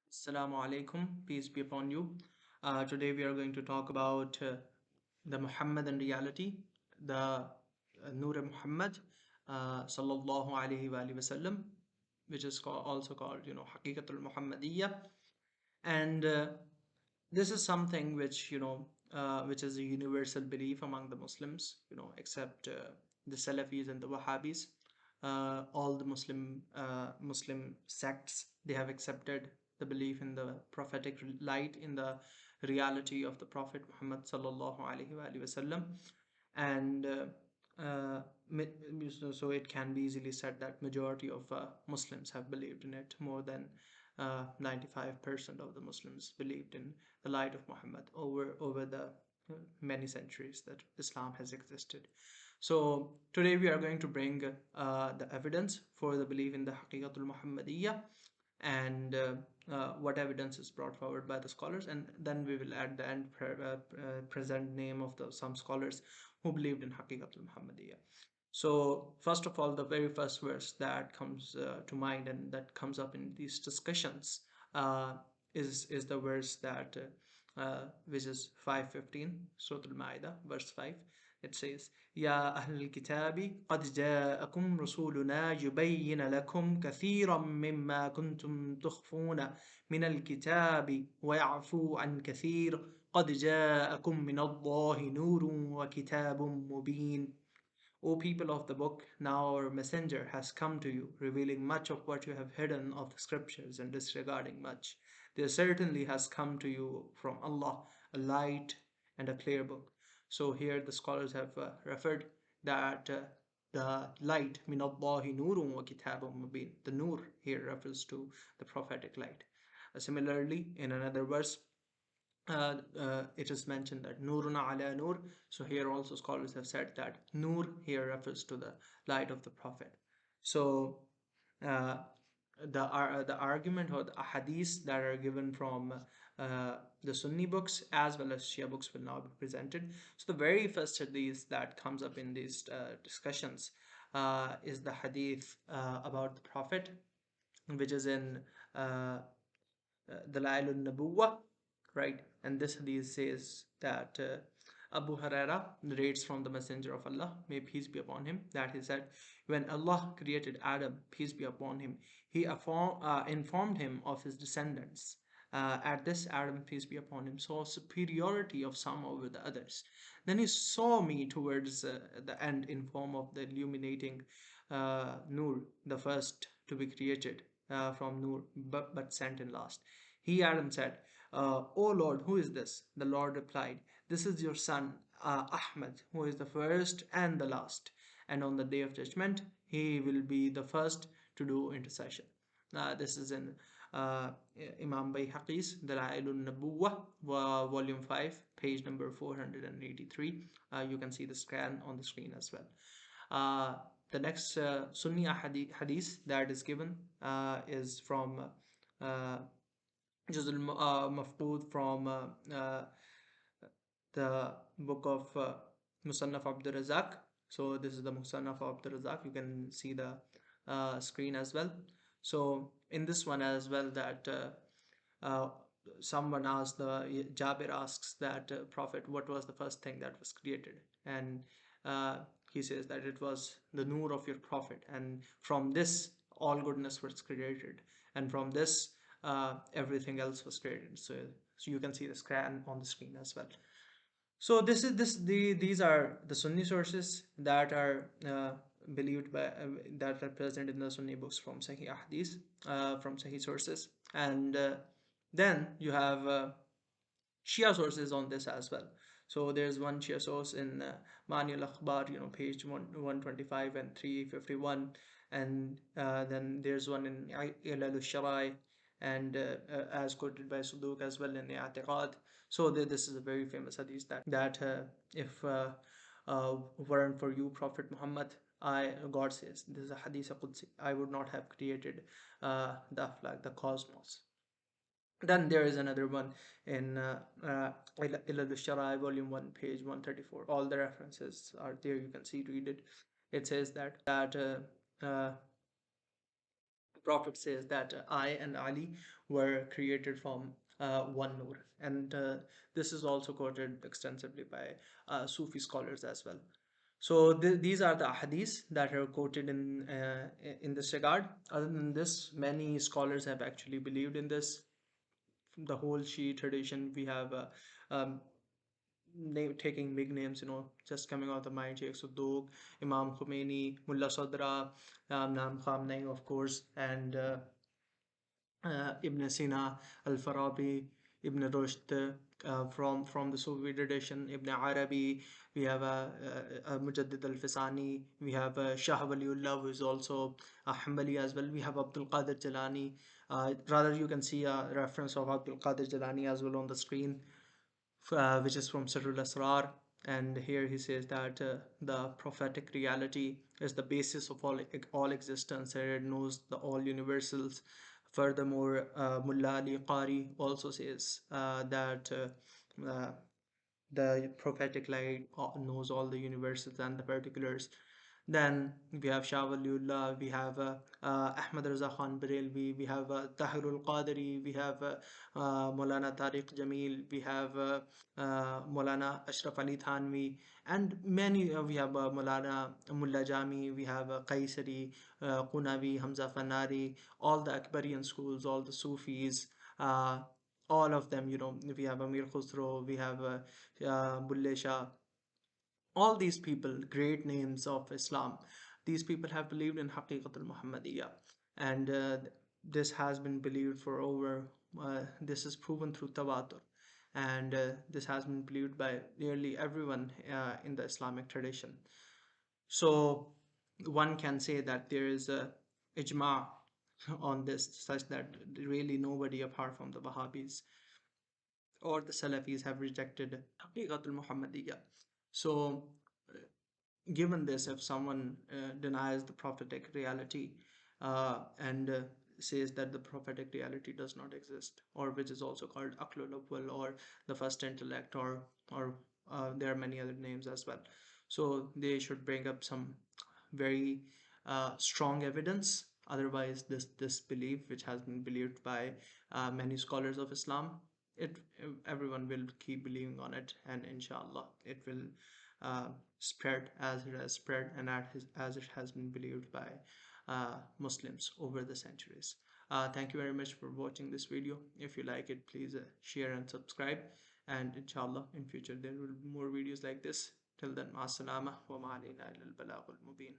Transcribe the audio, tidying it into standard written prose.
Assalamu alaikum, peace be upon you. Today we are going to talk about the Muhammadan reality, the Nur Muhammad sallallahu alaihi wasallam, which is also called, Haqiqatul Muhammadiyya. And this is something which, which is a universal belief among the Muslims, except the Salafis and the Wahhabis. All the Muslim sects, they have accepted the belief in the prophetic light, in the reality of the Prophet Muhammad sallallahu alaihi wasallam, and so it can be easily said that majority of Muslims have believed in it. More than 95% of the Muslims believed in the light of Muhammad over the many centuries that Islam has existed. So today we are going to bring the evidence for the belief in the Haqiqatul Muhammadiyya, and what evidence is brought forward by the scholars, and then we will at the end present name of some scholars who believed in Haqiqatul Muhammadiyya. So first of all, the very first verse that comes to mind and that comes up in these discussions uh, is the verse that which is 5:15, Surah Al-Ma'idah, verse 5. It says, "Ya Ahl al-Kitabi, qad ja'akum rasuluna yubayyin lakum kathiran mimma kuntum tukhfuna min al-kitabi wa ya'fu an kathir qad ja'akum min Allahi nurun wa kitabun mubin." O people of the book, now our messenger has come to you, revealing much of what you have hidden of the scriptures and disregarding much. There certainly has come to you from Allah a light and a clear book. So here the scholars have referred that the light, min Allahi nurun wa kitabun mubin. The nur here refers to the prophetic light. Similarly, in another verse, it is mentioned that Nuruna ala Nur. So here also scholars have said that Nur here refers to the light of the Prophet. So uh, the argument or the ahadith that are given from the Sunni books as well as Shia books will now be presented. So the very first hadith that comes up in these discussions is the hadith about the Prophet, which is in Dalailun Nabuwah, right? And this hadith says that Abu Huraira narrates from the Messenger of Allah, may peace be upon him, that he said, when Allah created Adam, peace be upon him, he informed him of his descendants. At this, Adam, peace be upon him, saw superiority of some over the others. Then he saw me towards the end in form of the illuminating Nur, the first to be created from Nur, but sent in last. He, Adam, said, O Lord, who is this? The Lord replied, this is your son, Ahmad, who is the first and the last. And on the day of judgment, he will be the first to do intercession. This is in Imam Bayhaqi's Dalailun Nabuwah, volume 5, page number 483. You can see the scan on the screen as well. The next Sunni hadith that is given is from Juz al-Mafqud from the book of Musannaf Abdul Razak. So this is the Musannaf of Abdul Razak. You can see the screen as well. So in this one as well, that uh, someone asked, Jabir asks that Prophet, what was the first thing that was created? And he says that it was the nur of your Prophet, and from this all goodness was created, and from this everything else was created. So you can see the scan on the screen as well. So these are the Sunni sources that are believed by that are present in the Sunni books from Sahih Ahadith, from Sahih sources, and then you have Shia sources on this as well. So there's one Shia source in Mani al-Akhbar, page 125 and 351, and then there's one in Ilal al-Sharai, and as quoted by Suduq as well in the I'tiqad. So this is a very famous hadith that if weren't for you, Prophet Muhammad, God says, this is a hadith Qudsi, I would not have created the aflak, the cosmos. Then there is another one in Ilal al-Sharai, volume 1, page 134. All the references are there. You can see, read it. It says that Prophet says that I and Ali were created from one Nur, and this is also quoted extensively by Sufi scholars as well. So these are the hadiths that are quoted in this regard. Other than this, many scholars have actually believed in this. The whole Shia tradition, we have taking big names, just coming out of the mind, Sheikh Sudduk, Imam Khomeini, Mulla Sadra, Nam Khamenei, of course, and Ibn Sina, Al-Farabi, Ibn Rushd, from the Sufi tradition, Ibn Arabi, we have Mujaddid al-Fisani, we have Shah Waliullah, who is also a Hanbali as well, we have Abdul Qadir Jalani, rather you can see a reference of Abdul Qadir Jalani as well on the screen, which is from Sirrul Asrar. And here he says that the prophetic reality is the basis of all existence, and it knows the all universals. Furthermore, Mulla Ali Qari also says that the prophetic light knows all the universals and the particulars. Then we have Shah Waliullah, we have Ahmad Raza Khan Barelvi, we have Tahirul Qadiri, we have Maulana Tariq Jamil, we have Maulana Ashraf Ali Thanvi, and many, we have Maulana Mullah Jami, we have Qaisari, Qunavi, Hamza Fanari, all the Akbarian schools, all the Sufis, uh, all of them, we have Amir Khusro, we have Bulle Shah, all these people, great names of Islam, these people have believed in Haqiqat al-Muhammadiyya, and this has been believed for over, this is proven through Tawatur, and this has been believed by nearly everyone in the Islamic tradition. So one can say that there is a ijma on this, such that really nobody apart from the Wahhabis or the Salafis have rejected Haqiqat al-Muhammadiyya. So given this, if someone denies the prophetic reality and says that the prophetic reality does not exist, or which is also called Aqlul Awwal, or the first intellect, or there are many other names as well, so they should bring up some very strong evidence. Otherwise, this belief, which has been believed by many scholars of Islam, it everyone will keep believing on it, and inshallah it will spread as it has spread, and as it has been believed by Muslims over the centuries. Thank you very much for watching this video. If you like it, please share and subscribe, and inshallah in future there will be more videos like this. Till then, ma salama wa ma alayna illa al balagul mubin.